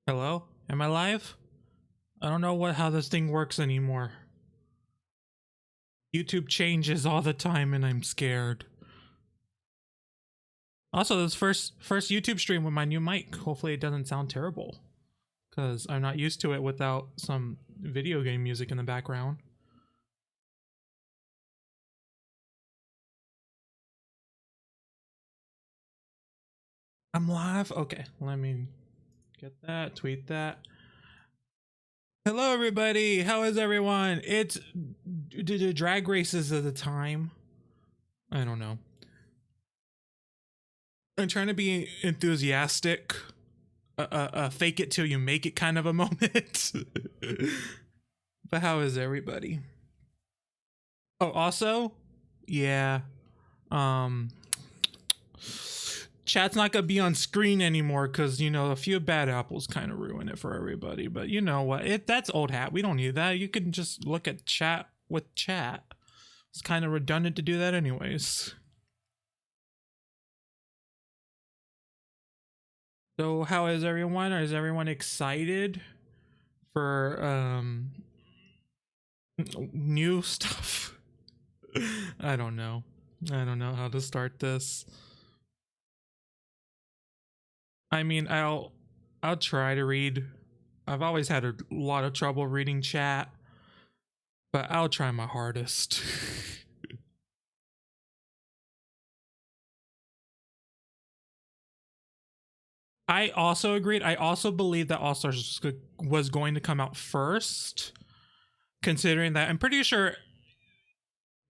Hello? Am I live? I don't know how this thing works anymore. YouTube changes all the time and I'm scared. Also, this first YouTube stream with my new mic. Hopefully it doesn't sound terrible. Cause I'm not used to it without some video game music in the background. I'm live? Okay, let me get that, tweet that. Hello everybody, how is everyone? It's drag races of the time. I don't know. I'm trying to be enthusiastic. Fake it till you make it kind of a moment. But how is everybody? Oh, also, yeah. Um Chat's not gonna be on screen anymore because a few bad apples kind of ruin it for everybody. But you know what? That's old hat. We don't need that. You can just look at chat with chat. It's kind of redundant to do that anyways. So how is everyone? Is everyone excited for new stuff? I don't know. I don't know how to start this. I mean, I'll try to read. I've always had a lot of trouble reading chat, but I'll try my hardest. I also agreed. I also believe that All Stars was going to come out first, considering that I'm pretty sure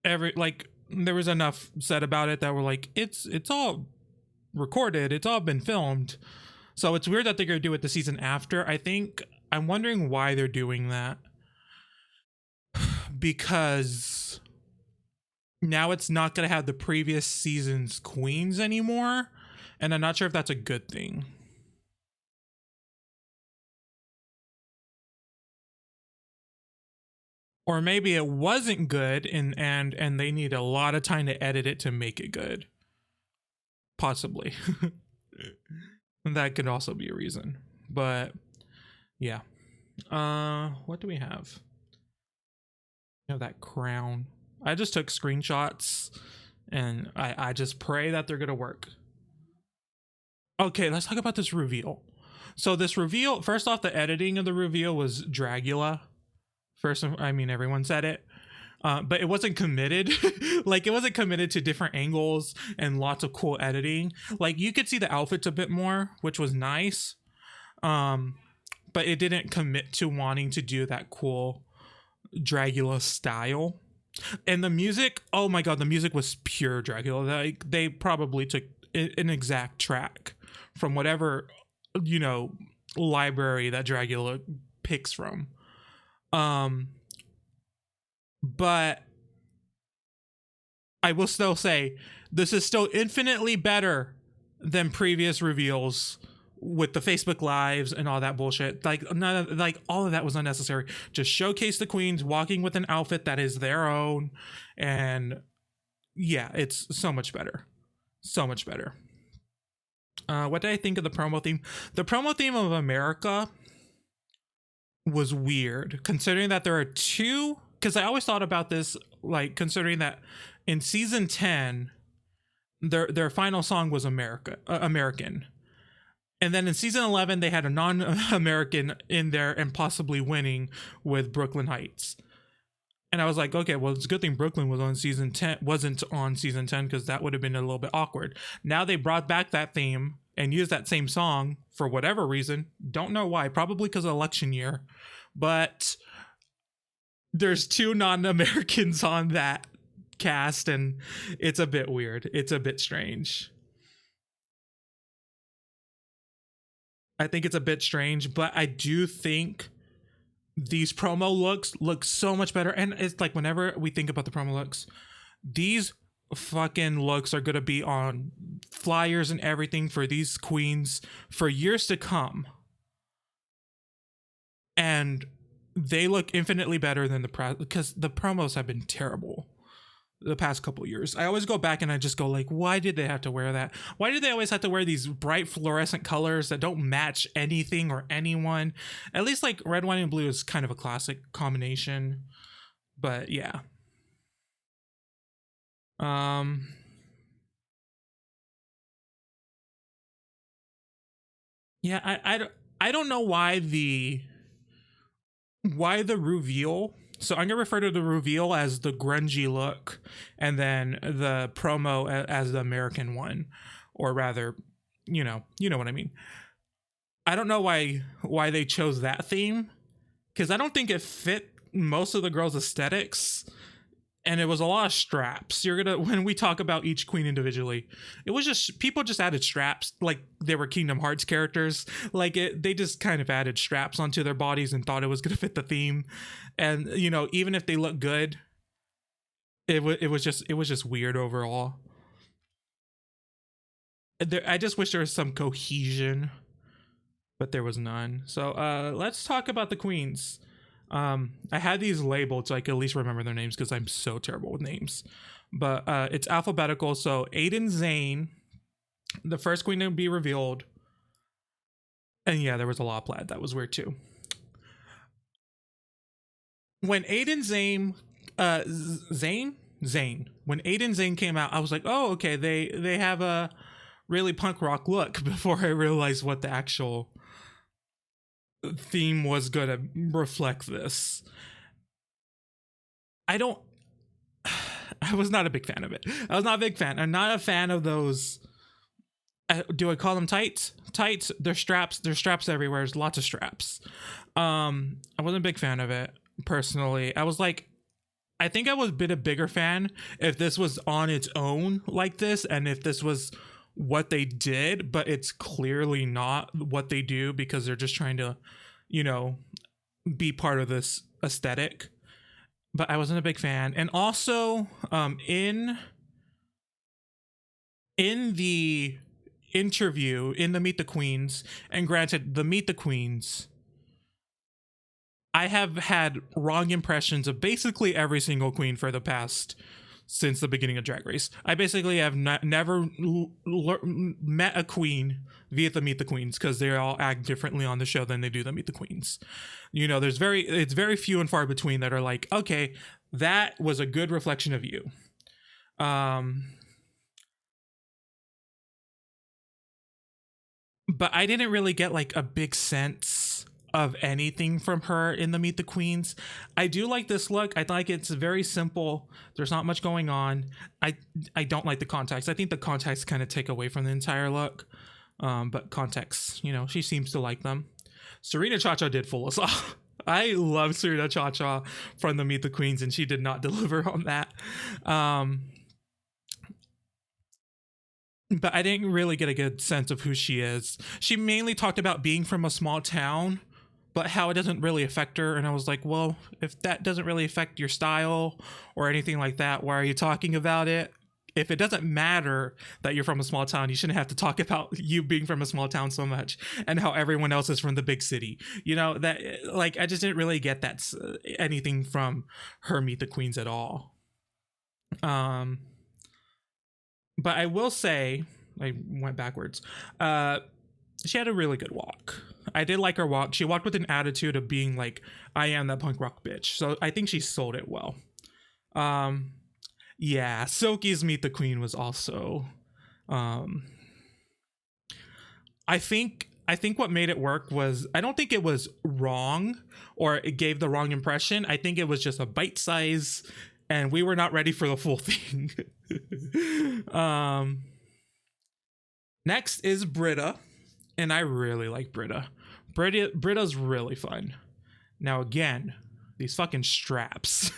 there was enough said about it that were like it's all recorded, it's all been filmed. So it's weird that they're gonna do it the season after. I'm wondering why they're doing that. Because now it's not gonna have the previous season's queens anymore. And I'm not sure if that's a good thing. Or maybe it wasn't good and they need a lot of time to edit it to make it good. Possibly. That could also be a reason. But yeah. What do we have? We have that crown. I just took screenshots and I just pray that they're gonna work. Okay, let's talk about this reveal. So this reveal, first off, the editing of the reveal was Dragula. First, I mean, everyone said it. But it wasn't committed. Like, it wasn't committed to different angles and lots of cool editing. Like, you could see the outfits a bit more, which was nice. But it didn't commit to wanting to do that cool Dragula style. And the music, oh my god, the music was pure Dragula. Like, they probably took an exact track from whatever, library that Dragula picks from. But I will still say this is still infinitely better than previous reveals with the Facebook lives and all that bullshit. Like all of that was unnecessary. Just showcase the queens walking with an outfit that is their own, and yeah, it's so much better. So much better. What did I think of the promo theme? The promo theme of America was weird, considering that there are two. Because I always thought about this, like, considering that in season 10, their final song was American. And then in season 11, they had a non-American in there and possibly winning with Brooklyn Heights. And I was like, okay, well, it's a good thing Brooklyn wasn't on season 10 because that would have been a little bit awkward. Now they brought back that theme and used that same song for whatever reason. Don't know why. Probably because of election year. But there's two non-Americans on that cast and it's a bit weird. It's a bit strange. I think it's a bit strange, but I do think these promo looks look so much better. And it's like whenever we think about the promo looks, these fucking looks are going to be on flyers and everything for these queens for years to come. And they look infinitely better than because the promos have been terrible. the past couple years. I always go back and I just go like, why did they have to wear that? Why did they always have to wear these bright fluorescent colors that don't match anything or anyone? At least like red, white, and blue is kind of a classic combination. But yeah. Yeah, I don't know why the reveal. So I'm gonna refer to the reveal as the grungy look, and then the promo as the American one, or rather, you know what I mean. I don't know why they chose that theme, because I don't think it fit most of the girls' aesthetics, and it was a lot of straps. You're gonna, when we talk about each queen individually, it was just people just added straps like they were Kingdom Hearts characters. Like they just kind of added straps onto their bodies and thought it was gonna fit the theme. And you know, even if they look good, it was just weird overall. I just wish there was some cohesion, but there was none. So let's talk about the queens. I had these labeled so I could at least remember their names because I'm so terrible with names. But it's alphabetical. So Aiden Zhane, the first queen to be revealed. And yeah, there was a lot of plaid. That was weird too. When Aiden Zhane, Zane, when Aiden Zhane came out, I was like, oh, okay, they have a really punk rock look, before I realized what the actual theme was gonna reflect this. I was not a big fan of it. I was not a big fan. I'm not a fan of those. Do I call them tights? Tights. There's straps. There's straps everywhere. There's lots of straps. I wasn't a big fan of it personally. I was like, I think I would have been a bigger fan if this was on its own like this, and if this was what they did, but it's clearly not what they do because they're just trying to, you know, be part of this aesthetic. But I wasn't a big fan. And also in the interview, in the Meet the Queens, and granted, the Meet the Queens, I have had wrong impressions of basically every single queen for the past, since the beginning of Drag Race. I basically have never met a queen via the Meet the Queens, because they all act differently on the show than they do the Meet the Queens. You know, it's very few and far between that are like, okay, that was a good reflection of you. But I didn't really get like a big sense of anything from her in the Meet the Queens. I do like this look. I like it's very simple. There's not much going on. I don't like the contacts. I think the contacts kind of take away from the entire look. But contacts, you know, she seems to like them. Serena Chacha did fool us all. I love Serena Chacha from the Meet the Queens, and she did not deliver on that. But I didn't really get a good sense of who she is. She mainly talked about being from a small town, but how it doesn't really affect her. And I was like, well, if that doesn't really affect your style or anything like that, why are you talking about it? If it doesn't matter that you're from a small town, you shouldn't have to talk about you being from a small town so much, and how everyone else is from the big city. You know, that, like, I just didn't really get that anything from her Meet the Queens at all. But I will say, I went backwards. She had a really good walk. I did like her walk. She walked with an attitude of being like, I am that punk rock bitch. So I think she sold it well. Yeah, Silky's Meet the Queen was also, I think what made it work was, I don't think it was wrong or it gave the wrong impression. I think it was just a bite size, and we were not ready for the full thing. Next is Britta, and I really like Britta. Britta's really fun. Now again, these fucking straps.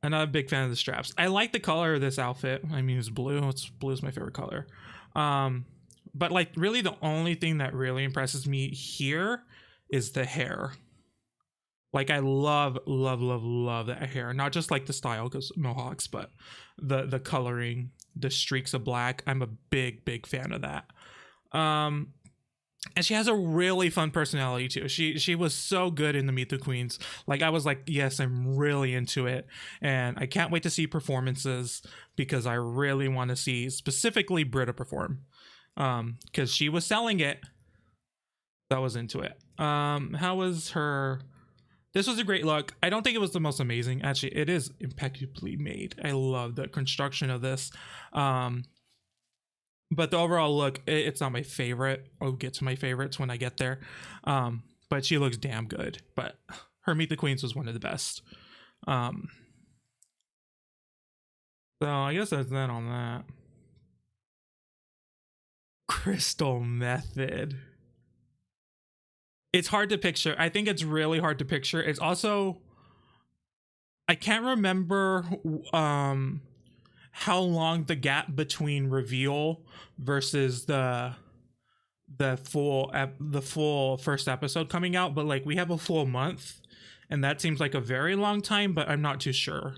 I'm not a big fan of the straps. I like the color of this outfit. I mean, it's blue. Blue is my favorite color. But like really the only thing that really impresses me here is the hair. Like I love that hair. Not just like the style, because mohawks, but the coloring, the streaks of black. I'm a big fan of that. And she has a really fun personality too. She was so good in the Meet the Queens. Like I was like, yes, I'm really into it, and I can't wait to see performances because I really want to see specifically Britta perform, because she was selling it. So I was into it. How was her? This was a great look. I don't think it was the most amazing. Actually, it is impeccably made. I love the construction of this. But the overall look, it's not my favorite. I'll get to my favorites when I get there. But she looks damn good. But her Meet the Queens was one of the best. So I guess that's that on that. Crystal Method. It's hard to picture. I think it's really hard to picture. It's also, I can't remember how long the gap between reveal versus the full first episode coming out, but like we have a full month, and that seems like a very long time, but I'm not too sure.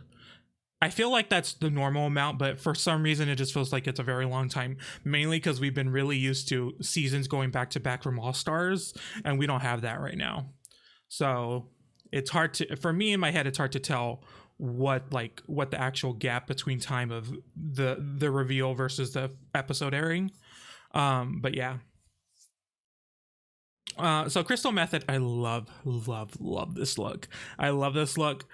I feel like that's the normal amount, but for some reason it just feels like it's a very long time, mainly because we've been really used to seasons going back to back from All Stars, and we don't have that right now. So it's hard to, for me in my head, it's hard to tell what the actual gap between time of the reveal versus the episode airing. But yeah. So Crystal Method, I love this look. I love this look.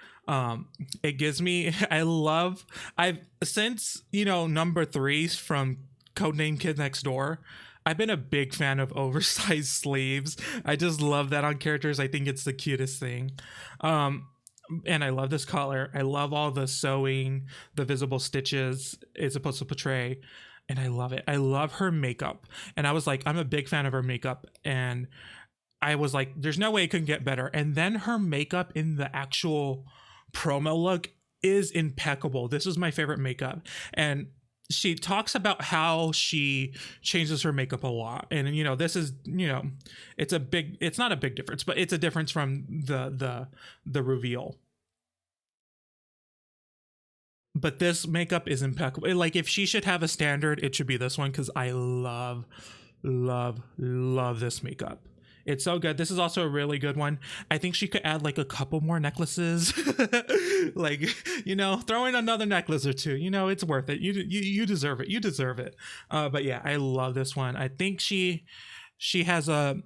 It gives me, I've since, number threes from Codename Kid Next Door, I've been a big fan of oversized sleeves. I just love that on characters. I think it's the cutest thing. And I love this color. I love all the sewing, the visible stitches it's supposed to portray. And I love it. I love her makeup. And I was like, I'm a big fan of her makeup. And I was like, there's no way it could get better. And then her makeup in the actual promo look is impeccable. This is my favorite makeup. And she talks about how she changes her makeup a lot. And, this is, it's not a big difference, but it's a difference from the reveal. But this makeup is impeccable. Like, if she should have a standard, it should be this one, because I love this makeup. It's so good. This is also a really good one. I think she could add like a couple more necklaces. Like, throw in another necklace or two. It's worth it. You deserve it. You deserve it. But yeah, I love this one. I think she has a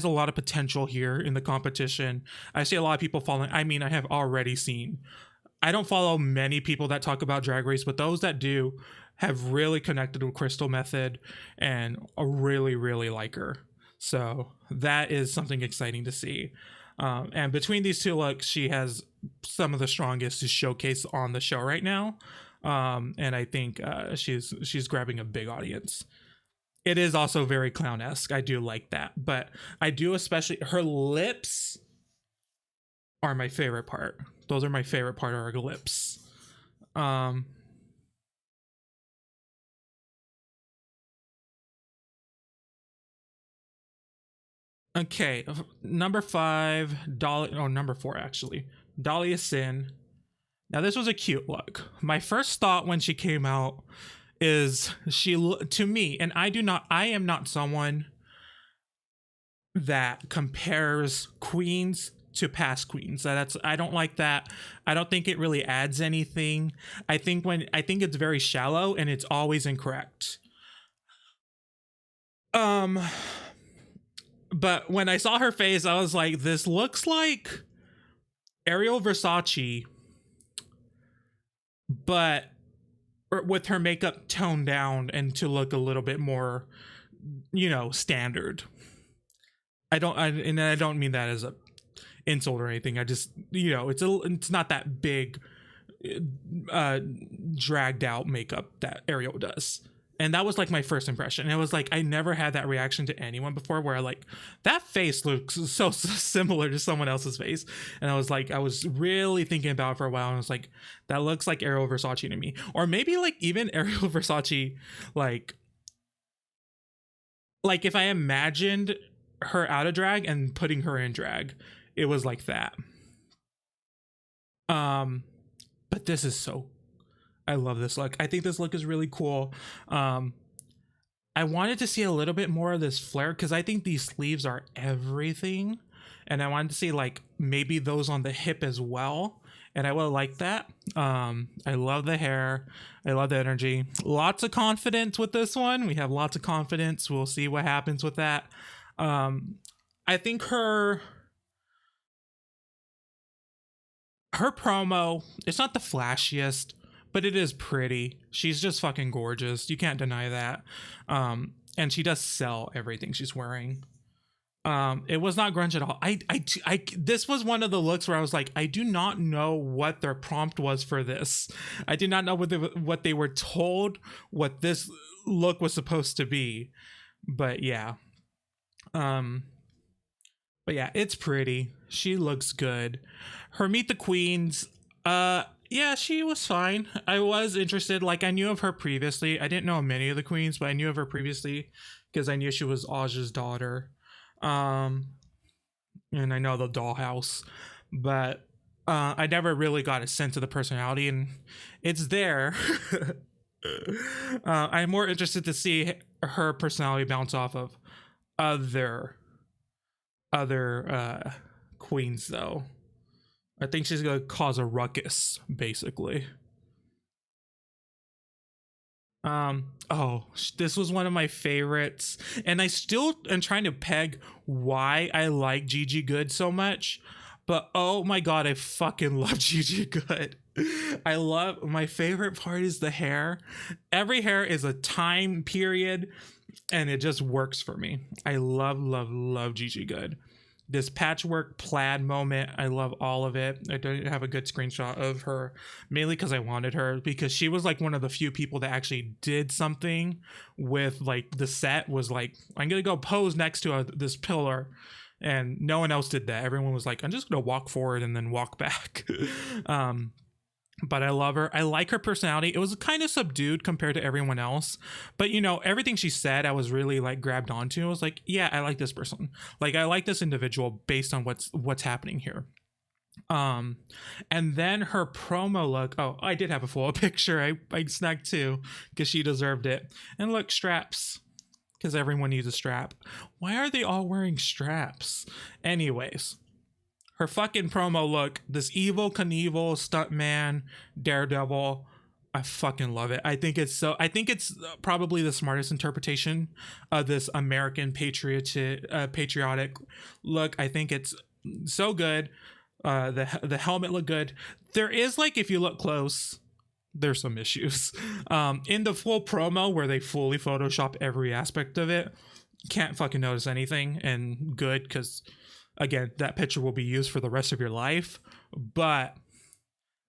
lot of potential here in the competition. I see a lot of people following. I mean, I have already seen. I don't follow many people that talk about Drag Race, but those that do have really connected with Crystal Method and really, really like her. So that is something exciting to see. And between these two looks, she has some of the strongest to showcase on the show right now. And I think she's grabbing a big audience. It is also very clown-esque. I do like that. But I do especially, her lips are my favorite part. Those are my favorite part of her lips. Okay, number 5, Dolly. Oh, number 4 actually. Dahlia Sin. Now this was a cute look. My first thought when she came out is to me, and I am not someone that compares queens to past queens. I don't like that. I don't think it really adds anything. I think it's very shallow and it's always incorrect. But when I saw her face, I was like, this looks like Ariel Versace, but with her makeup toned down and to look a little bit more, standard. I don't mean that as a insult or anything. I just, it's not that big dragged out makeup that Ariel does. And that was like my first impression. And it was like, I never had that reaction to anyone before where like, that face looks so similar to someone else's face. And I was really thinking about it for a while. And I was like, that looks like Ariel Versace to me. Or maybe like even Ariel Versace, like if I imagined her out of drag and putting her in drag, it was like that. But this is so, I love this look. I think this look is really cool. I wanted to see a little bit more of this flare because I think these sleeves are everything. And I wanted to see like maybe those on the hip as well. And I would like that. I love the hair. I love the energy. Lots of confidence with this one. We have lots of confidence. We'll see what happens with that. I think her promo, it's not the flashiest, but it is pretty. She's just fucking gorgeous. You can't deny that. And she does sell everything she's wearing. It was not grunge at all. This was one of the looks where I was like, I do not know what their prompt was for this. I did not know what they were told what this look was supposed to be. But yeah. But yeah, it's pretty. She looks good. Her Meet the Queens, yeah, she was fine. I was interested. Like, I knew of her previously. I didn't know many of the queens, but I knew of her previously because I knew she was Aja's daughter. And I know the dollhouse, but I never really got a sense of the personality, and it's there. I'm more interested to see her personality bounce off of other queens, though. I think she's gonna cause a ruckus, basically. Oh, this was one of my favorites, and I still am trying to peg why I like Gigi Goode so much. But oh my god, I fucking love Gigi Goode. I love, my favorite part is the hair. Every hair is a time period, and it just works for me. I love Gigi Goode. This patchwork plaid moment, I love all of it. I don't have a good screenshot of her, mainly because I wanted her, because she was like one of the few people that actually did something with like the set. Was like, I'm gonna go pose next to this pillar, and no one else did that. Everyone was like, I'm just gonna walk forward and then walk back. But I love her. I like her personality. It was kind of subdued compared to everyone else, but you know, everything she said, I was really like grabbed onto. I was like, yeah, I like this person. Like, I like this individual based on what's happening here. And then her promo look. Oh, I did have a full picture. I snagged two because she deserved it. And look, straps, because everyone needs a strap. Why are they all wearing straps? Anyways, her fucking promo look, this Evel Knievel stuntman Daredevil, I fucking love it. I think it's probably the smartest interpretation of this American patriotic look. I think it's so good. The helmet looked good. There is, like, if you look close, there's some issues. In the full promo where they fully Photoshop every aspect of it, can't fucking notice anything, and good, because again, that picture will be used for the rest of your life. But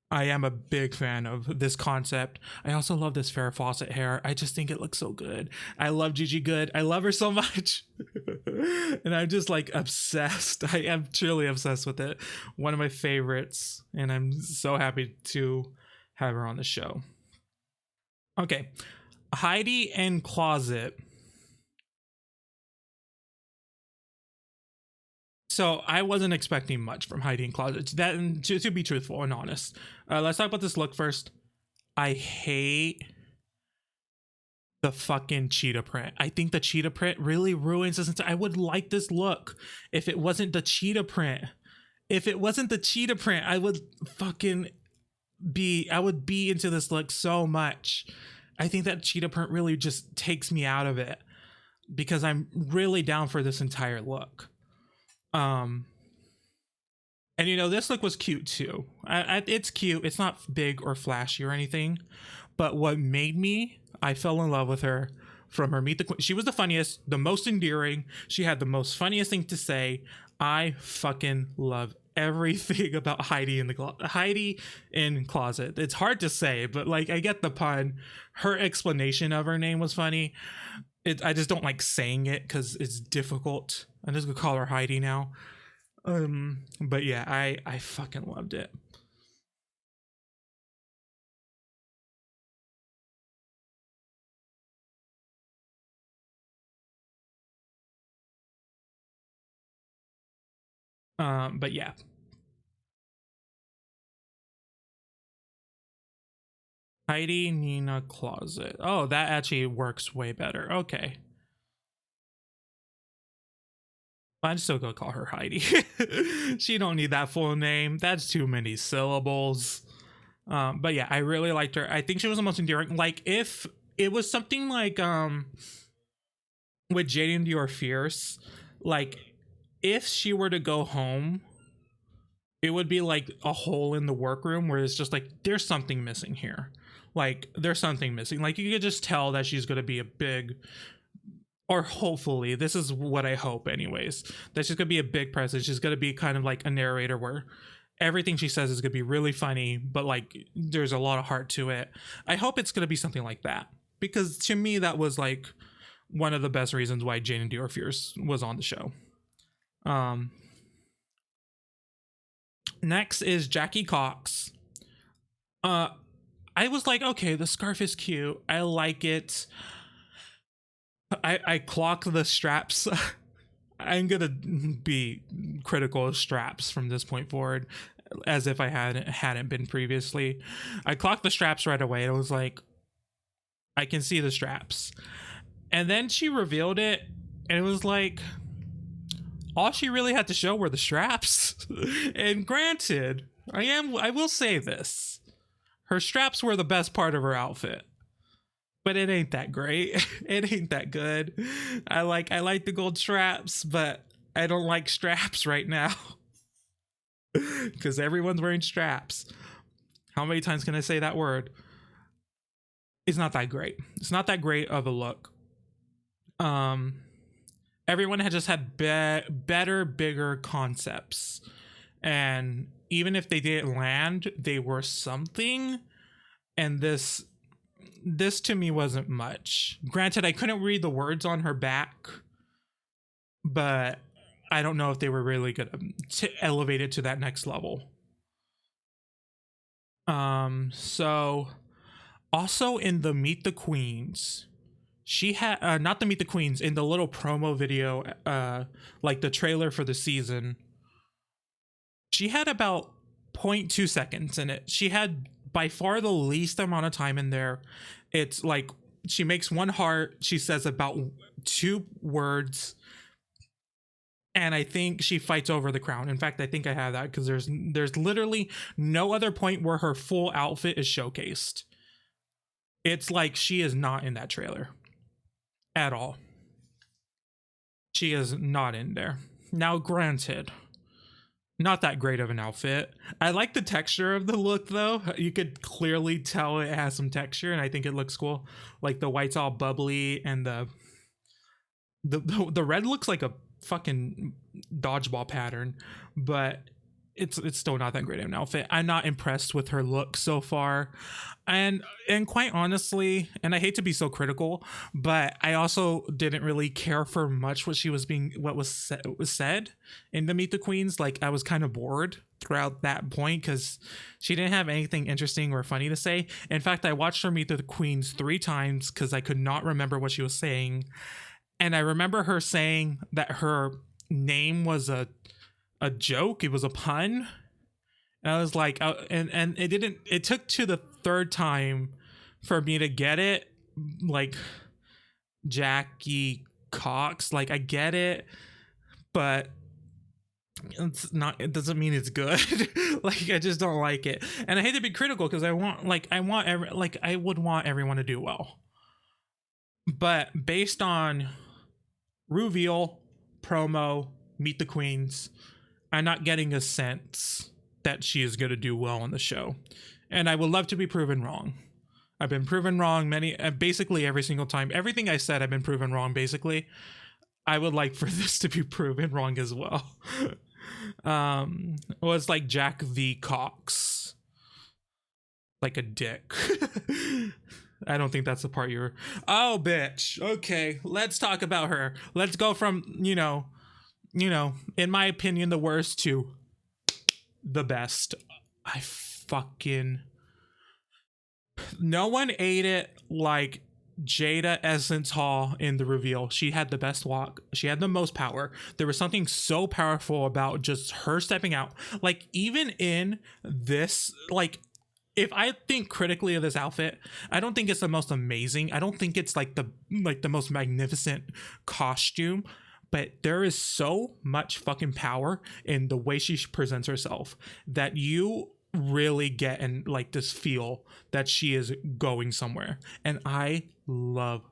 I am a big fan of this concept. I also love this Farrah Fawcett hair. I just think it looks so good. I love Gigi Goode. I love her so much. And I'm just like obsessed. I am truly obsessed with it. One of my favorites. And I'm so happy to have her on the show. Okay. Heidi N Closet. So I wasn't expecting much from Heidi N Closet. That, to be truthful and honest. Let's talk about this look first. I hate the fucking cheetah print. I think the cheetah print really ruins this. I would like this look if it wasn't the cheetah print. If it wasn't the cheetah print, I would be into this look so much. I think that cheetah print really just takes me out of it, because I'm really down for this entire look. And you know, this look was cute too. It's cute. It's not big or flashy or anything, but what made I fell in love with her from her Meet the Queen. She was the funniest, the most endearing. She had the most funniest thing to say. I fucking love everything about Heidi in Closet. It's hard to say, but like, I get the pun. Her explanation of her name was funny. I just don't like saying it because it's difficult. I'm just gonna call her Heidi now. But yeah, I fucking loved it. But yeah. Heidi Nina Closet. Oh, that actually works way better. Okay. I'm still gonna call her Heidi. She don't need that full name. That's too many syllables. But yeah, I really liked her. I think she was the most endearing. Like, if it was something like with Jaden Dior Fierce, like if she were to go home, it would be like a hole in the workroom where it's just like there's something missing here. Like there's something missing. Like you could just tell that she's gonna be a big, or hopefully, this is what I hope anyways, that she's gonna be a big presence. She's gonna be kind of like a narrator where everything she says is gonna be really funny, but like there's a lot of heart to it. I hope it's gonna be something like that, because to me that was like one of the best reasons why Jaden Dior Fierce was on the show. Next is Jackie Cox. I was like, okay, the scarf is cute. I like it. I clocked the straps. I'm gonna be critical of straps from this point forward, as if I hadn't been previously. I clocked the straps right away. It was like, I can see the straps. And then she revealed it, and it was like, all she really had to show were the straps. And granted, I will say this. Her straps were the best part of her outfit. But it ain't that great. It ain't that good. I like the gold straps, but I don't like straps right now. Because everyone's wearing straps. How many times can I say that word? It's not that great. It's not that great of a look. Everyone had just had better, bigger concepts. And even if they didn't land, they were something. And this to me wasn't much. Granted, I couldn't read the words on her back, but I don't know if they were really gonna elevate it to that next level. So also in the Meet the Queens, she had not the Meet the Queens, in the little promo video, like the trailer for the season, she had about 0.2 seconds in it. She had by far the least amount of time in there. It's like she makes one heart, she says about 2 words, and I think she fights over the crown. In fact, I think I have that because there's literally no other point where her full outfit is showcased. It's like she is not in that trailer at all. She is not in there. Now, granted, not that great of an outfit. I like the texture of the look though. You could clearly tell it has some texture, and I think it looks cool. Like the white's all bubbly, and the red looks like a fucking dodgeball pattern, but it's still not that great of an outfit. I'm not impressed with her look so far. And quite honestly, and I hate to be so critical, but I also didn't really care for much what was said in the Meet the Queens. Like, I was kind of bored throughout that point because she didn't have anything interesting or funny to say. In fact, I watched her Meet the Queens 3 times because I could not remember what she was saying. And I remember her saying that her name was a joke. It was a pun. And I was like, and it took to the 3rd time for me to get it. Like, Jackie Cox, like, I get it, but it doesn't mean it's good. Like, I just don't like it. And I hate to be critical because I would want everyone to do well. But based on reveal, promo, Meet the Queens, I'm not getting a sense that she is going to do well on the show. And I would love to be proven wrong. I've been proven wrong basically every single time. Everything I said, I've been proven wrong, basically. I would like for this to be proven wrong as well. It was like Jack V. Cox. Like a dick. I don't think that's the part you're... Oh, bitch. Okay, let's talk about her. Let's go from, in my opinion, the worst to the best. No one ate it like Jada Essence Hall in the reveal. She had the best walk. She had the most power. There was something so powerful about just her stepping out. Like, even in this, like, if I think critically of this outfit, I don't think it's the most amazing. I don't think it's like the most magnificent costume, but there is so much fucking power in the way she presents herself that you really get and like this feel that she is going somewhere. And I love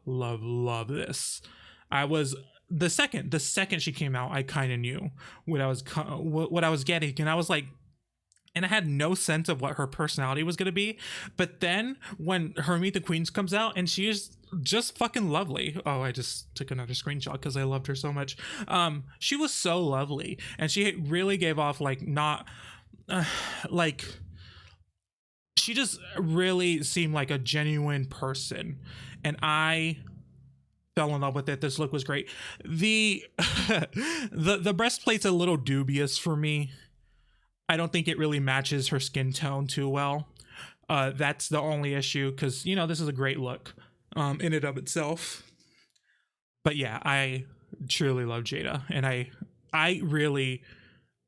this. I was the second she came out, I kind of knew what I was getting, and I was like, and I had no sense of what her personality was going to be. But then when her Meet the Queens comes out, and she is just fucking lovely. Oh, I just took another screenshot because I loved her so much. She was so lovely, and she really gave off like not like, she just really seemed like a genuine person, and I fell in love with it. This look was great. The the breastplate's a little dubious for me. I don't think it really matches her skin tone too well. That's the only issue, because you know this is a great look in and of itself. But yeah, I truly love Jada, and I really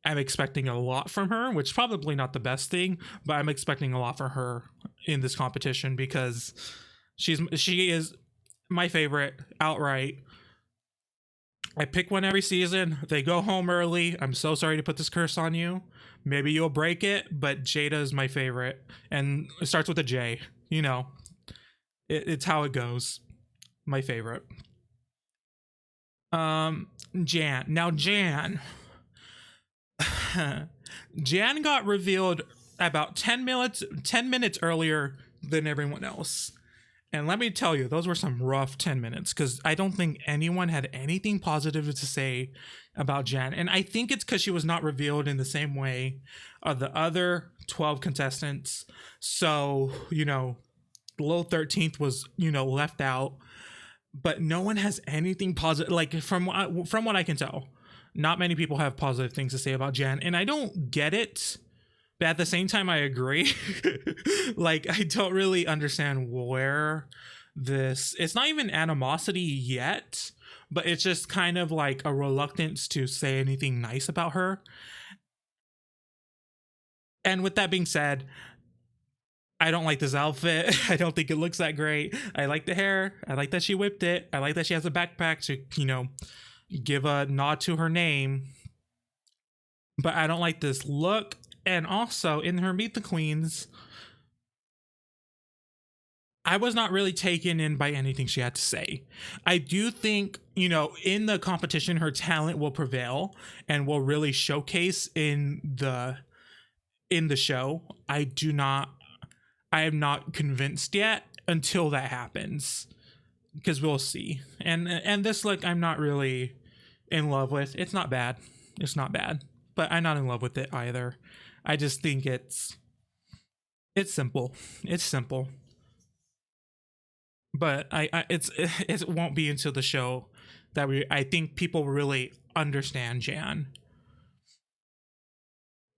am expecting a lot from her, which is probably not the best thing, but I'm expecting a lot from her in this competition because she is my favorite outright. I pick one every season. They go home early. I'm so sorry to put this curse on you. Maybe you'll break it, but Jada is my favorite. And it starts with a J. You know, it's how it goes. My favorite. Jan. Now, Jan. Jan got revealed about 10 minutes earlier than everyone else. And let me tell you, those were some rough 10 minutes because I don't think anyone had anything positive to say about Jan. And I think it's because she was not revealed in the same way of the other 12 contestants. So, you know, the little 13th was, you know, left out. But no one has anything positive. Like, from what I can tell, not many people have positive things to say about Jan. And I don't get it. But at the same time, I agree. Like, I don't really understand where it's not even animosity yet, but it's just kind of like a reluctance to say anything nice about her. And with that being said, I don't like this outfit. I don't think it looks that great. I like the hair. I like that she whipped it. I like that she has a backpack to, you know, give a nod to her name. But I don't like this look. And also, in her Meet the Queens, I was not really taken in by anything she had to say. I do think, you know, in the competition, her talent will prevail and will really showcase in the show. I am not convinced yet until that happens, because we'll see. And this look, I'm not really in love with. It's not bad. It's not bad, but I'm not in love with it either. I just think it's simple. It's simple. But it won't be until the show that I think people really understand Jan.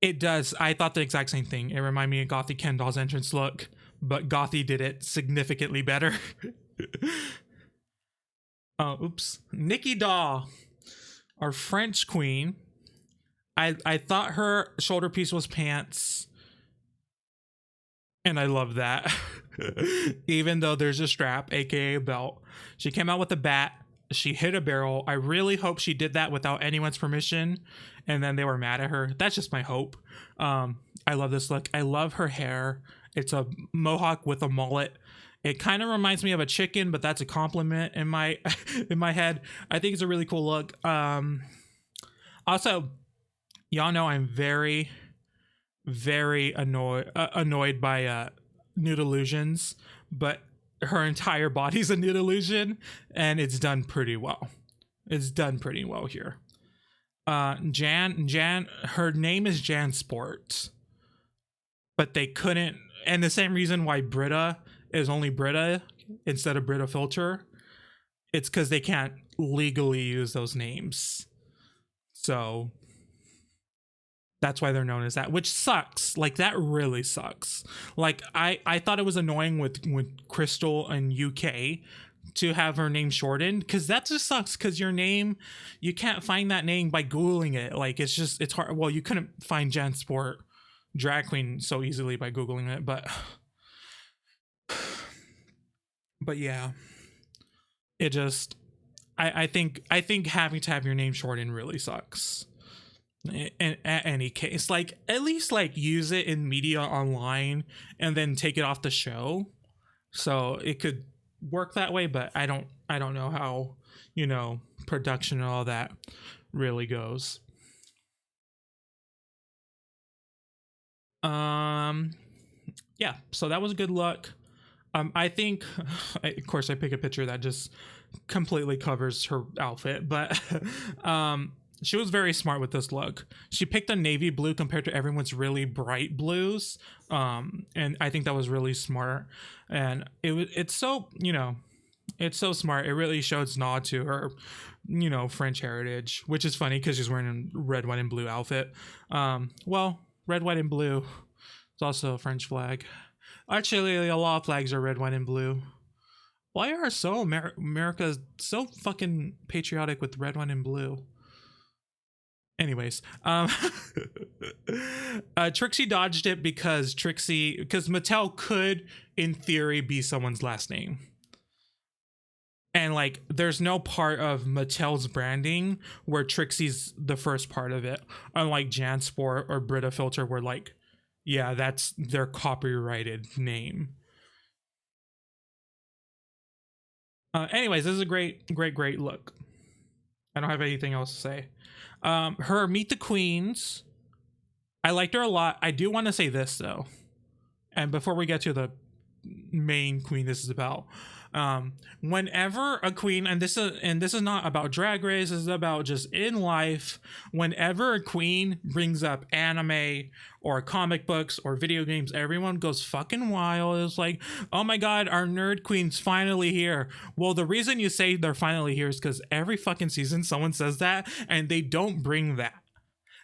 It does. I thought the exact same thing. It reminded me of Gothy Kendall's entrance look, but Gothy did it significantly better. Oops. Nikki Daw, our French queen. I thought her shoulder piece was pants, and I love that. Even though there's a strap, aka a belt. She came out with a bat. She hit a barrel. I really hope she did that without anyone's permission, and then they were mad at her. That's just my hope. I love this look. I love her hair. It's a mohawk with a mullet. It kind of reminds me of a chicken, but that's a compliment in my in my head. I think it's a really cool look. Also, y'all know I'm very, very annoyed by nude illusions, but her entire body's a nude illusion, and it's done pretty well. It's done pretty well here. Jan, her name is Jan Sport, but they couldn't, and the same reason why Brita is only Brita instead of Brita Filter, it's because they can't legally use those names. So that's why they're known as that, which sucks. Like, that really sucks. Like, I thought it was annoying with Crystal and UK to have her name shortened, because that just sucks, because your name, you can't find that name by Googling it. Like, it's hard. Well, you couldn't find Jan Sport drag queen so easily by googling it, but yeah, it just I think having to have your name shortened really sucks. In at any case, like at least like use it in media online and then take it off the show, so it could work that way. But I don't know how, production and all that really goes. Um, yeah, so that was a good look. I think, of course, I pick a picture that just completely covers her outfit, but she was very smart with this look. She picked a navy blue compared to everyone's really bright blues, and I think that was really smart. And it's so it's so smart. It really shows nod to her, French heritage, which is funny because she's wearing a red, white, and blue outfit. Well, red, white, and blue. It's also a French flag. Actually, a lot of flags are red, white, and blue. Why are America so fucking patriotic with red, white, and blue? Anyways, Trixie dodged it because Mattel could, in theory, be someone's last name. And like, there's no part of Mattel's branding where Trixie's the first part of it, unlike Jansport or Brita Filter, where like, yeah, that's their copyrighted name. Anyways, this is a great look. I don't have anything else to say. Her Meet the Queens, I liked her a lot. I do want to say this though, and before we get to the main queen this is about, whenever a queen, and this is not about Drag Race, this is about just in life, whenever a queen brings up anime or comic books or video games, everyone goes fucking wild. It's like, oh my god, our nerd queen's finally here. Well, the reason you say they're finally here is because every fucking season someone says that, and they don't bring that.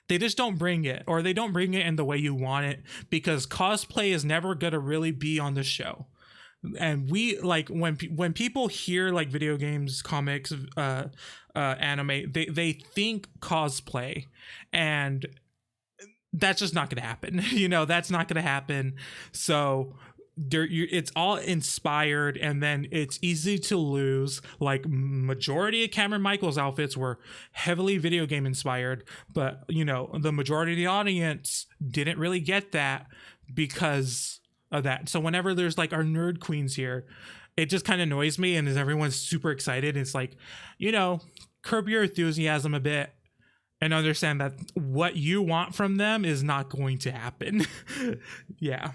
They just don't bring it, or they don't bring it in the way you want it, because cosplay is never gonna really be on the show. And we like, when people hear like video games, comics, anime, they think cosplay, and that's just not gonna happen. That's not gonna happen. So it's all inspired, and then it's easy to lose. Like, majority of Cameron Michaels outfits were heavily video game inspired, but the majority of the audience didn't really get that because of that. So whenever there's like our nerd queens here, it just kind of annoys me, and as everyone's super excited, it's like, curb your enthusiasm a bit and understand that what you want from them is not going to happen. Yeah.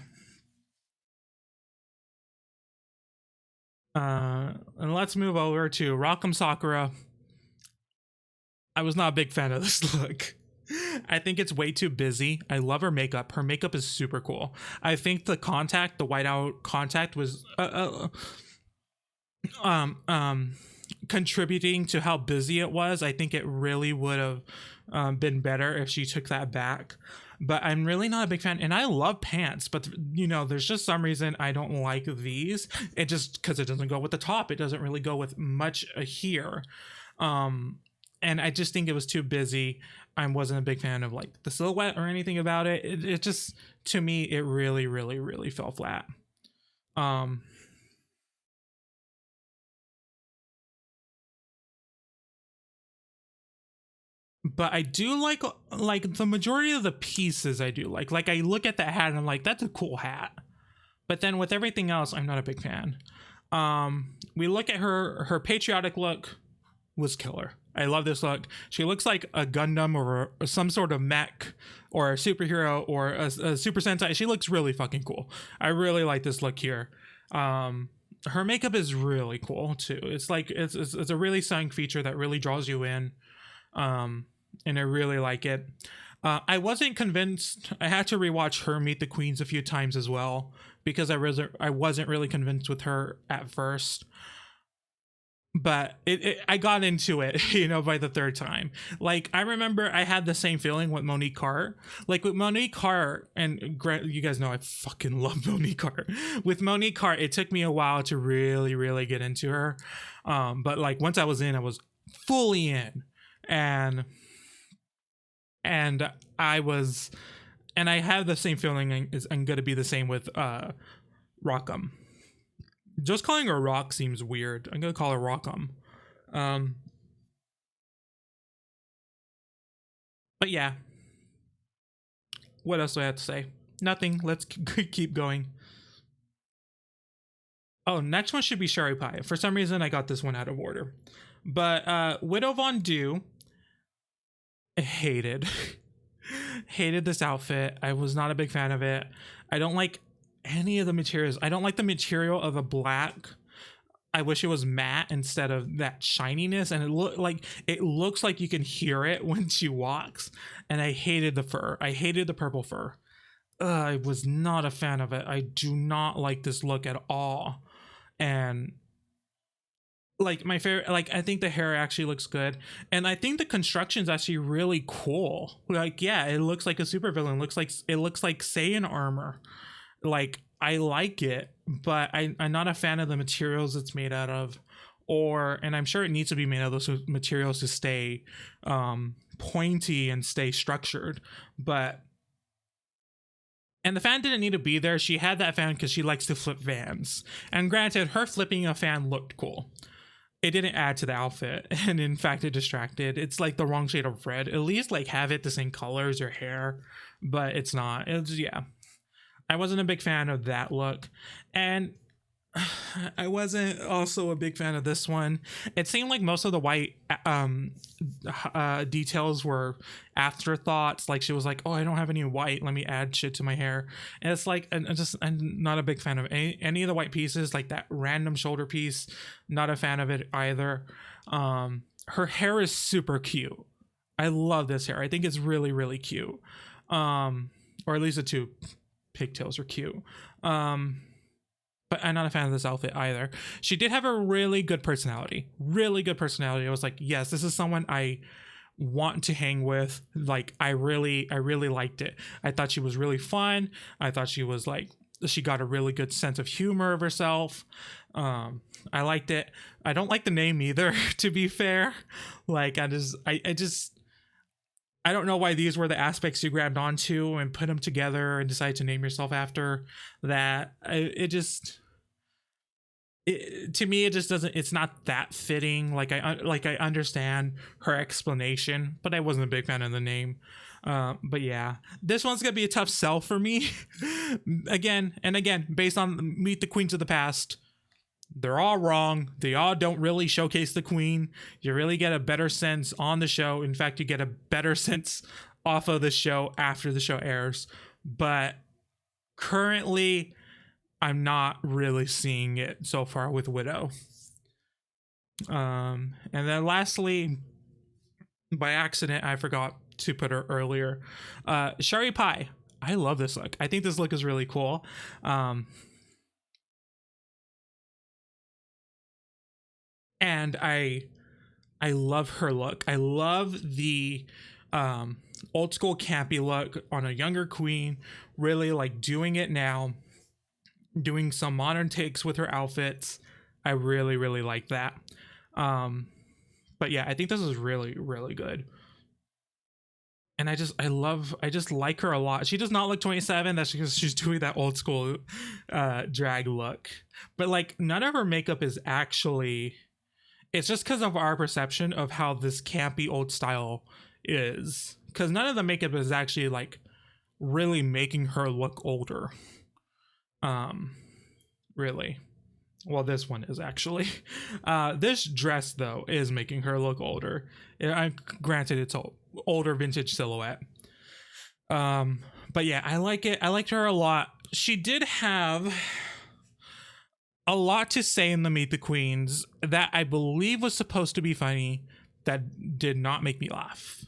And let's move over to Rock'em Sakura. I was not a big fan of this look. I think it's way too busy. I love her makeup. Her makeup is super cool. I think the whiteout contact was contributing to how busy it was. I think it really would have been better if she took that back. But I'm really not a big fan, and I love pants, but there's just some reason I don't like these. It just, because it doesn't go with the top. It doesn't really go with much here. And I just think it was too busy. I wasn't a big fan of like the silhouette or anything about it. It just, to me, it really, really, really fell flat. But I do like the majority of the pieces. I do like I look at that hat and I'm like, that's a cool hat. But then with everything else, I'm not a big fan. We look at her patriotic look was killer. I love this look. She looks like a Gundam or some sort of mech or a superhero or a Super Sentai. She looks really fucking cool. I really like this look here. Her makeup is really cool too. It's like it's a really stunning feature that really draws you in. And I really like it. I wasn't convinced. I had to rewatch her Meet the Queens a few times as well, because I wasn't really convinced with her at first. But I got into it, by the third time. Like, I remember I had the same feeling with Monique Hart. Like, with Monique Hart, and you guys know I fucking love Monique Hart. With Monique Hart, it took me a while to really, really get into her. But like, once I was in, I was fully in. And I was And I have the same feeling I'm going to be the same with Rockham. Just calling her Rock seems weird. I'm going to call her Rockham. But yeah. What else do I have to say? Nothing. Let's keep going. Oh, next one should be Sherry Pie. For some reason, I got this one out of order. But Widow Von Du, I hated. Hated this outfit. I was not a big fan of it. I don't like any of the materials. I don't like the material of a black. I wish it was matte instead of that shininess, and it looks like you can hear it when she walks. And I hated the fur. I hated the purple fur. I was not a fan of it. I do not like this look at all. And like my favorite, like I think the hair actually looks good, and I think the construction is actually really cool. Like, yeah, it looks like a supervillain. It looks like Saiyan armor. Like, I like it, but I'm not a fan of the materials it's made out of, and I'm sure it needs to be made out of those materials to stay pointy and stay structured. And the fan didn't need to be there. She had that fan because she likes to flip fans. And granted, her flipping a fan looked cool. It didn't add to the outfit, and in fact, it distracted. It's like the wrong shade of red. At least like have it the same color as your hair, but it's not. Yeah. I wasn't a big fan of that look, and I wasn't also a big fan of this one. It seemed like most of the white details were afterthoughts. Like, she was like, "Oh, I don't have any white. Let me add shit to my hair." And it's like, I'm not a big fan of any of the white pieces. Like that random shoulder piece, not a fan of it either. Her hair is super cute. I love this hair. I think it's really, really cute. Or at least the two pigtails are cute. But I'm not a fan of this outfit either. She did have a really good personality. Really good personality. I was like, yes, this is someone I want to hang with. Like, I really liked it. I thought she was really fun. I thought she was like, she got a really good sense of humor of herself. I liked it. I don't like the name either, to be fair. Like, I don't know why these were the aspects you grabbed onto and put them together and decided to name yourself after that. To me, it just doesn't. It's not that fitting. Like I understand her explanation, but I wasn't a big fan of the name. But yeah, this one's gonna be a tough sell for me. again, based on Meet the Queens of the past. They're all wrong. They all don't really showcase the queen. You really get a better sense on the show. In fact, you get a better sense off of the show after the show airs. But currently, I'm not really seeing it so far with Widow. And then lastly, by accident, I forgot to put her earlier. Sherry Pie. I love this look. I think this look is really cool. And I love her look. I love the old school campy look on a younger queen, really like doing it now, doing some modern takes with her outfits. I really like that. But yeah, I think this is really good. And I just like her a lot. She does not look 27. That's because she's doing that old school drag look. But like, none of her makeup is actually, it's just because of our perception of how this campy old style is. Because none of the makeup is actually like really making her look older. Really. Well, this one is actually. This dress though is making her look older. Granted, it's an older vintage silhouette. But yeah, I like it. I liked her a lot. She did have a lot to say in the Meet the Queens that I believe was supposed to be funny that did not make me laugh.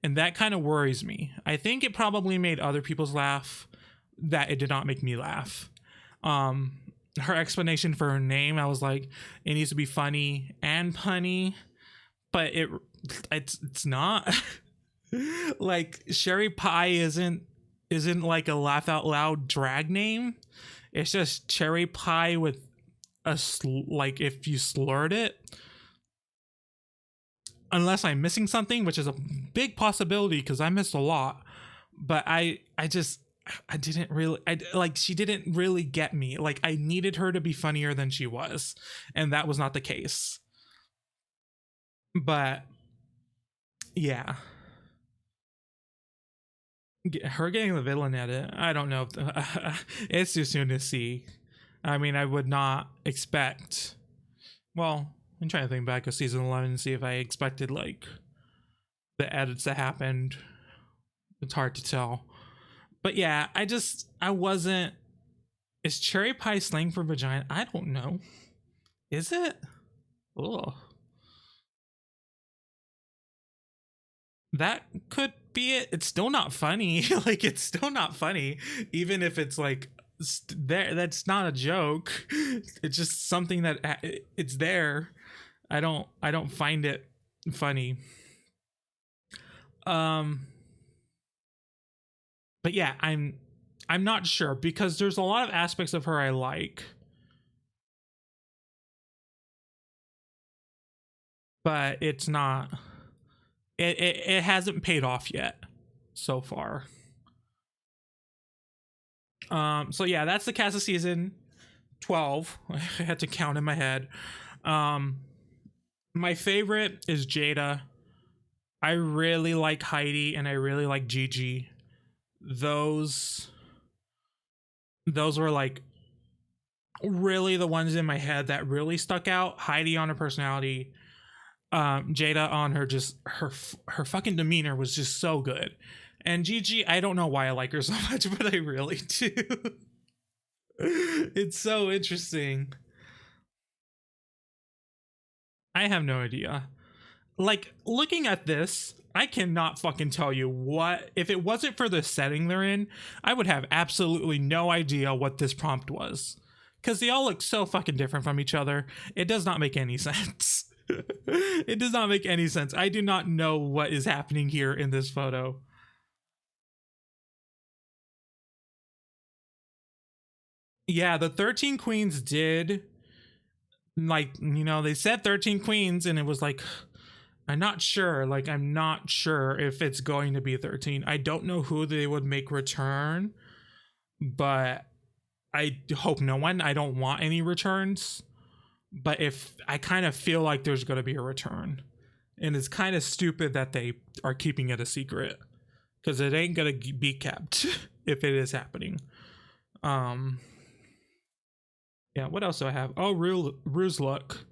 And that kind of worries me. I think it probably made other people's laugh that it did not make me laugh. Her explanation for her name, I was like, it needs to be funny and punny, but it's not. Like, Sherry Pie isn't like a laugh out loud drag name. It's just Cherry Pie with like if you slurred it. Unless I'm missing something, which is a big possibility because I missed a lot. But I just I didn't really I like she didn't really get me. Like I needed her to be funnier than she was, and that was not the case. But yeah, her getting the villain edit, I don't know if it's too soon to see. I mean, I would not expect. Well, I'm trying to think back of season 11 and see if I expected like the edits that happened. It's hard to tell. But yeah, I wasn't. Is cherry pie slang for vagina? I don't know. Is it? Oh, that could be it. It's still not funny. Like it's still not funny, even if it's like there. That's not a joke. It's just something that it's there. I don't find it funny. Um, but yeah, I'm not sure because there's a lot of aspects of her I like, but it's not. It hasn't paid off yet so far. So yeah, that's the cast of season 12. I had to count in my head. Um, my favorite is Jada. I really like Heidi and I really like Gigi. Those those were like really the ones in my head that really stuck out. Heidi on her personality, Jada on her just her fucking demeanor was just so good. And Gigi, I don't know why I like her so much, but I really do. It's so interesting. I have no idea. Like looking at this, I cannot fucking tell you what if it wasn't for the setting they're in, I would have absolutely no idea what this prompt was. Cause they all look so fucking different from each other. It does not make any sense. It does not make any sense. I do not know what is happening here in this photo. Yeah, the 13 queens did like, they said 13 queens and it was like I'm not sure. Like, I'm not sure if it's going to be 13. I don't know who they would make return, but I hope no one. I don't want any returns. But if I kind of feel like there's going to be a return, and it's kind of stupid that they are keeping it a secret because it ain't going to be kept if it is happening. Um, yeah, what else do I have? Oh, Rue's look.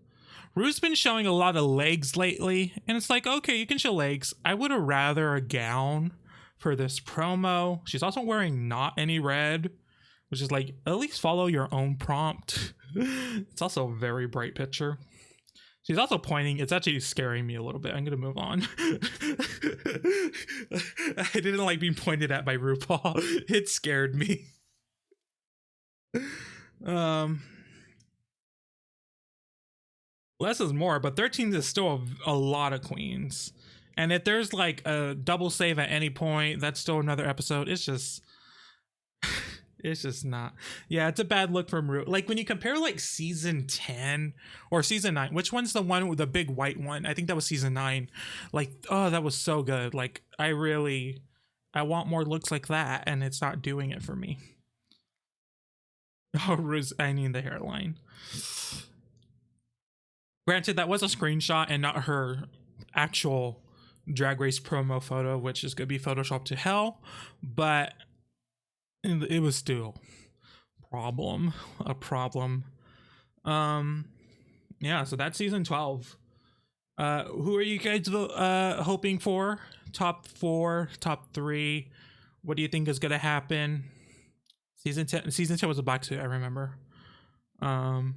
Rue's been showing a lot of legs lately, and it's like, okay, you can show legs. I would have rather a gown for this promo. She's also wearing not any red, which is like, at least follow your own prompt. It's also a very bright picture. She's also pointing. It's actually scaring me a little bit. I'm gonna move on. I didn't like being pointed at by RuPaul. It scared me. Um, less is more, but 13 is still a lot of queens. And if there's like a double save at any point, that's still another episode. It's just it's just not. Yeah, it's a bad look from Ru. Like when you compare like season 10 or season 9, which one's the one with the big white one? I think that was season 9. Like, oh, that was so good. Like I want more looks like that, and it's not doing it for me. Oh, Ru's, I need the hairline. Granted, that was a screenshot and not her actual Drag Race promo photo, which is going to be photoshopped to hell, but it was still a problem. Yeah, so that's season 12. Who are you guys hoping for? Top 4, top 3? What do you think is going to happen? Season 10 was a black suit, I remember. And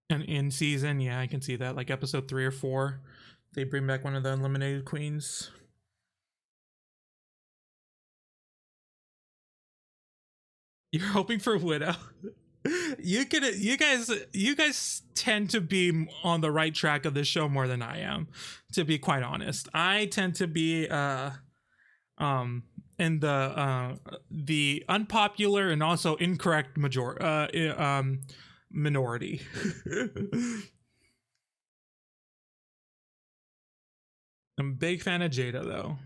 in season, yeah, I can see that. Like episode 3 or 4, they bring back one of the eliminated queens. You're hoping for Widow. You guys tend to be on the right track of the show more than I am, to be quite honest. I tend to be in the unpopular and also incorrect minority. I'm a big fan of Jada though.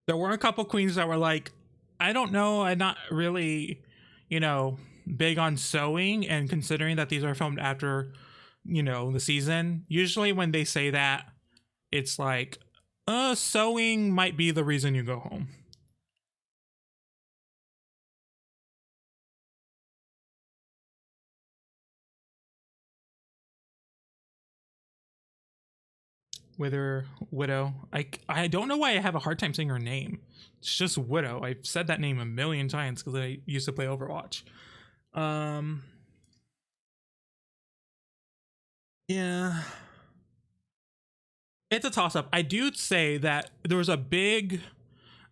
There were a couple queens that were like, I don't know, I'm not really, big on sewing, and considering that these are filmed after, the season, usually when they say that, it's like, sewing might be the reason you go home. Widow. I don't know why I have a hard time saying her name. It's just Widow. I've said that name a million times because I used to play Overwatch. Yeah. It's a toss up. I do say that there was a big,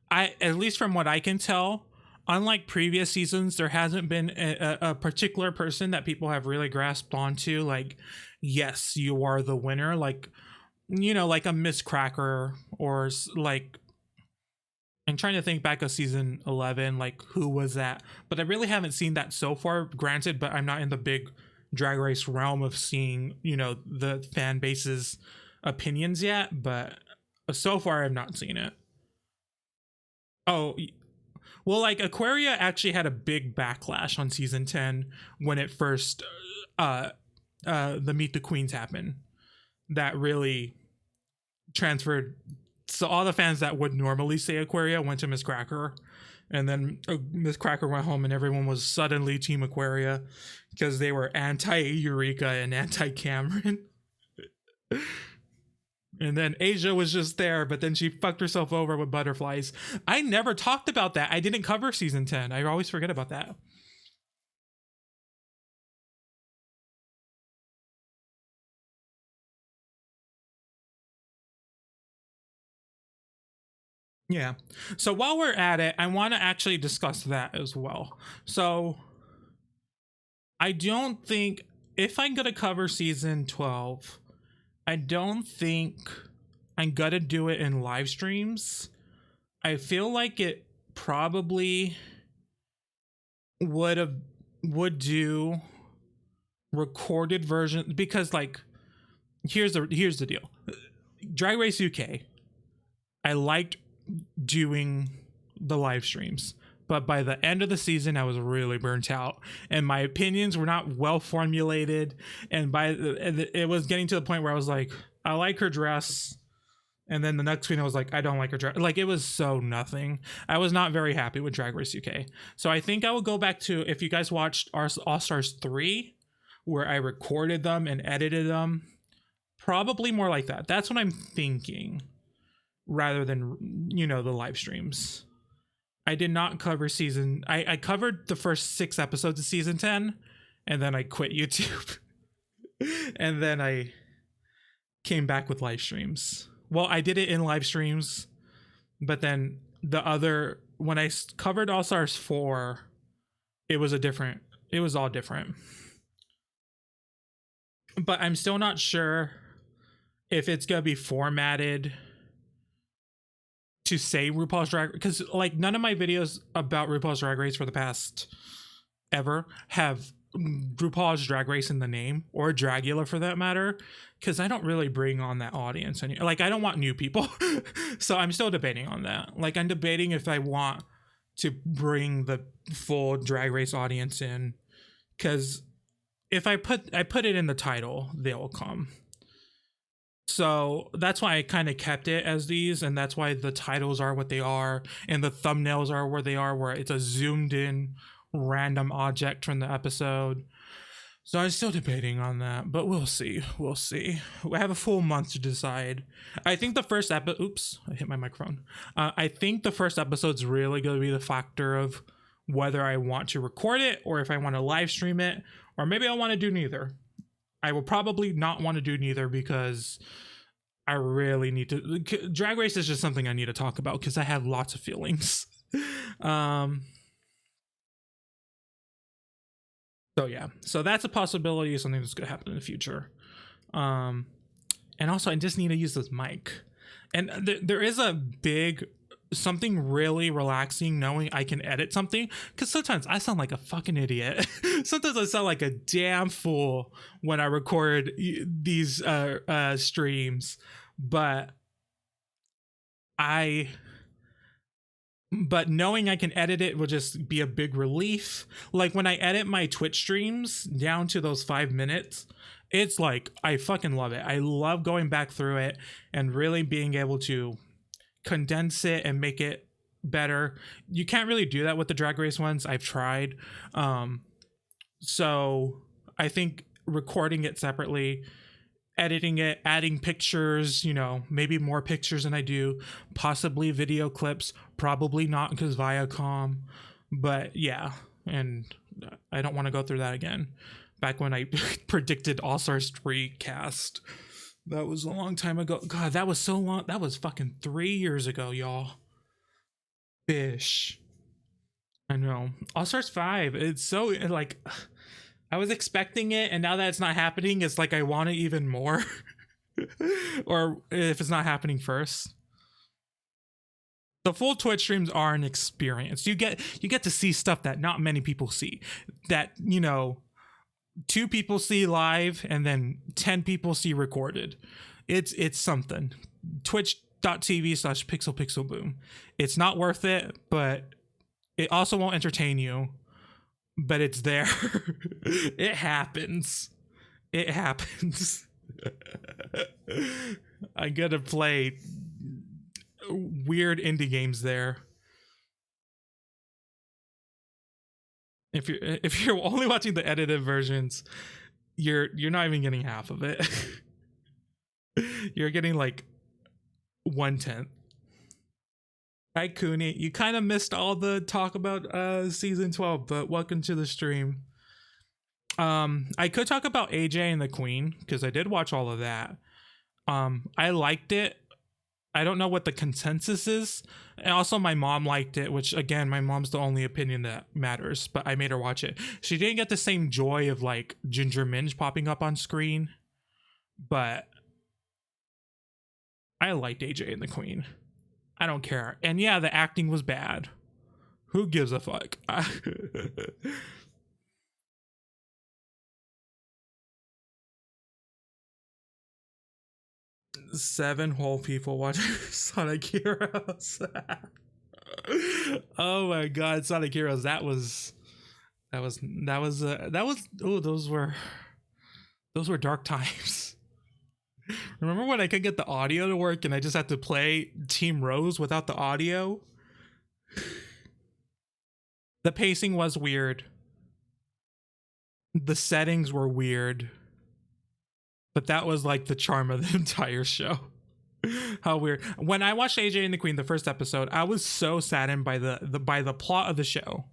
at least from what I can tell, unlike previous seasons, there hasn't been a particular person that people have really grasped onto. Like, yes, you are the winner. Like, like a Miss Cracker, or like, I'm trying to think back of season 11, like who was that? But I really haven't seen that so far. Granted, but I'm not in the big Drag Race realm of seeing, the fan base's opinions yet. But so far, I've not seen it. Oh, well, like Aquaria actually had a big backlash on season 10 when it first, the Meet the Queens happened. That really transferred. So all the fans that would normally say Aquaria went to Miss Cracker, and then Miss Cracker went home, and everyone was suddenly Team Aquaria because they were anti-Eureka and anti-Cameron. And then Asia was just there, but then she fucked herself over with butterflies. I never talked about that. I didn't cover season 10. I always forget about that. Yeah. So while we're at it, I want to actually discuss that as well. So I don't think, if I'm going to cover season 12, I don't think I'm going to do it in live streams. I feel like it probably would do recorded version, because like here's the deal. Drag Race UK, I liked doing the live streams, but by the end of the season I was really burnt out, and my opinions were not well formulated, and it was getting to the point where I was like, I like her dress, and then the next queen I was like, I don't like her dress. Like, it was so nothing. I was not very happy with Drag Race UK. So I think I will go back to, if you guys watched All Stars 3, where I recorded them and edited them, probably more like that. That's what I'm thinking, rather than, the live streams. I did not cover I covered the first 6 episodes of season 10, and then I quit YouTube. And then I came back with live streams. Well, I did it in live streams, but then when I covered All Stars 4, it was all different. But I'm still not sure if it's gonna be formatted to say RuPaul's Drag Race, because like none of my videos about RuPaul's Drag Race for the past ever have RuPaul's Drag Race in the name, or Dragula for that matter, because I don't really bring on that audience like, I don't want new people. So I'm still debating on that. Like, I'm debating if I want to bring the full Drag Race audience in, because if I put it in the title, they'll come. So that's why I kind of kept it as these, and that's why the titles are what they are, and the thumbnails are where they are, where it's a zoomed in random object from the episode. So I'm still debating on that, but we'll see. We have a full month to decide. I think the first oops, I hit my microphone. I think the first episode's really going to be the factor of whether I want to record it, or if I want to live stream it, or maybe I want to do neither. I will probably not want to do neither, because I really need to. Drag Race is just something I need to talk about, because I have lots of feelings. So yeah, so that's a possibility of something that's going to happen in the future. And also, I just need to use this mic. And there is something really relaxing knowing I can edit something, because sometimes I sound like a fucking idiot. Sometimes I sound like a damn fool when I record these streams, but I but knowing I can edit it will just be a big relief. Like when I edit my Twitch streams down to those 5 minutes, it's like I fucking love it. I love going back through it and really being able to condense it and make it better. You can't really do that with the Drag Race ones. I've tried. So I think recording it separately, editing it, adding pictures, you know, maybe more pictures than I do, possibly video clips, probably not because Viacom, but yeah. And I don't want to go through that again. Back when I predicted All Stars 3 cast, that was a long time ago. God, that was so long. That was fucking 3 years ago, y'all. Bish. I know. All Stars 5, it's so like, I was expecting it, and now that it's not happening, it's like I want it even more. Or if it's not happening first. The full Twitch streams are an experience. You get to see stuff that not many people see. That, you know, 2 people see live and then 10 people see recorded. It's something. Twitch.tv/pixelpixelboom. It's not worth it, but it also won't entertain you. But it's there. It happens. It happens. I gotta play weird indie games there. If you're only watching the edited versions, you're not even getting half of it. You're getting like 1/10. Hi Cooney, you kind of missed all the talk about season 12, but welcome to the stream. I could talk about AJ and the Queen because I did watch all of that. I liked it. I don't know what the consensus is. And also my mom liked it, which again, my mom's the only opinion that matters, but I made her watch it. She didn't get the same joy of like Ginger Minge popping up on screen, but I liked AJ and the Queen. I don't care. And yeah, the acting was bad. Who gives a fuck? 7 whole people watching Sonic Heroes. Oh my god, Sonic Heroes. That was oh, those were dark times. Remember when I could get the audio to work and I just had to play Team Rose without the audio? The pacing was weird. The settings were weird. But that was like the charm of the entire show. How weird. When I watched AJ and the Queen, the first episode, I was so saddened by the plot of the show.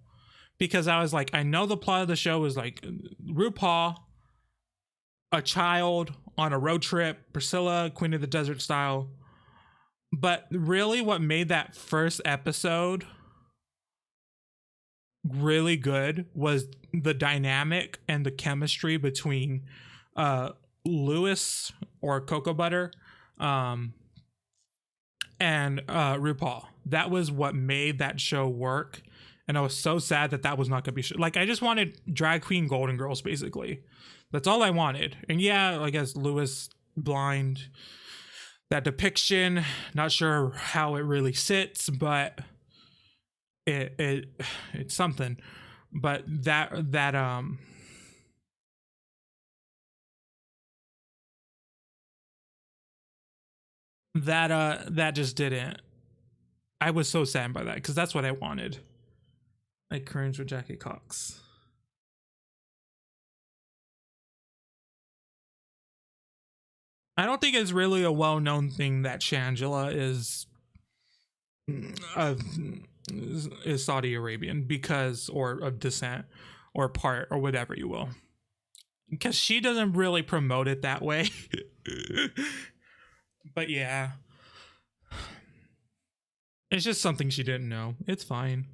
Because I was like, I know the plot of the show is like RuPaul, a child on a road trip, Priscilla, Queen of the Desert style. But really what made that first episode really good was the dynamic and the chemistry between Lewis or Cocoa Butter and RuPaul. That was what made that show work. And I was so sad that was not going to be like, I just wanted drag queen Golden Girls, basically. That's all I wanted. And yeah, I guess Lewis blind, that depiction, not sure how it really sits, but it's something. But that just didn't. I was so sad by that because that's what I wanted. I cringe with Jackie Cox. I don't think it's really a well-known thing that Shangela is Saudi Arabian because, or of descent or part or whatever you will, because she doesn't really promote it that way. But yeah, it's just something she didn't know. It's fine.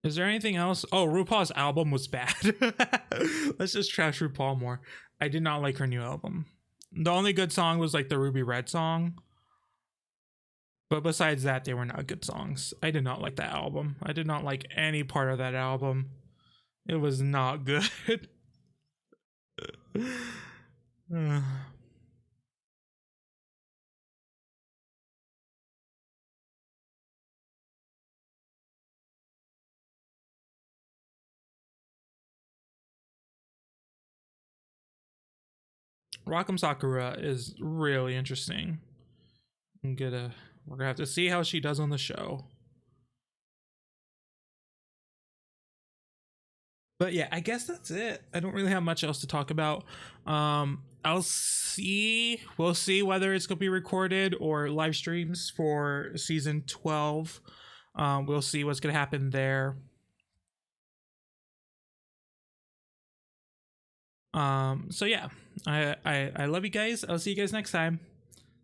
Is there anything else? Oh, RuPaul's album was bad. Let's just trash RuPaul more. I did not like her new album. The only good song was like the Ruby Red song. But besides that, they were not good songs. I did not like that album. I did not like any part of that album. It was not good. Rock'em Sakura is really interesting. We're gonna have to see how she does on the show. But yeah, I guess that's it. I don't really have much else to talk about. We'll see whether it's gonna be recorded or live streams for season 12. We'll see what's gonna happen there. So yeah, I love you guys. I'll see you guys next time.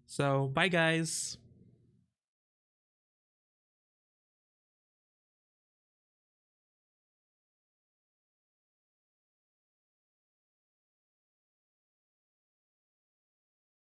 So bye guys.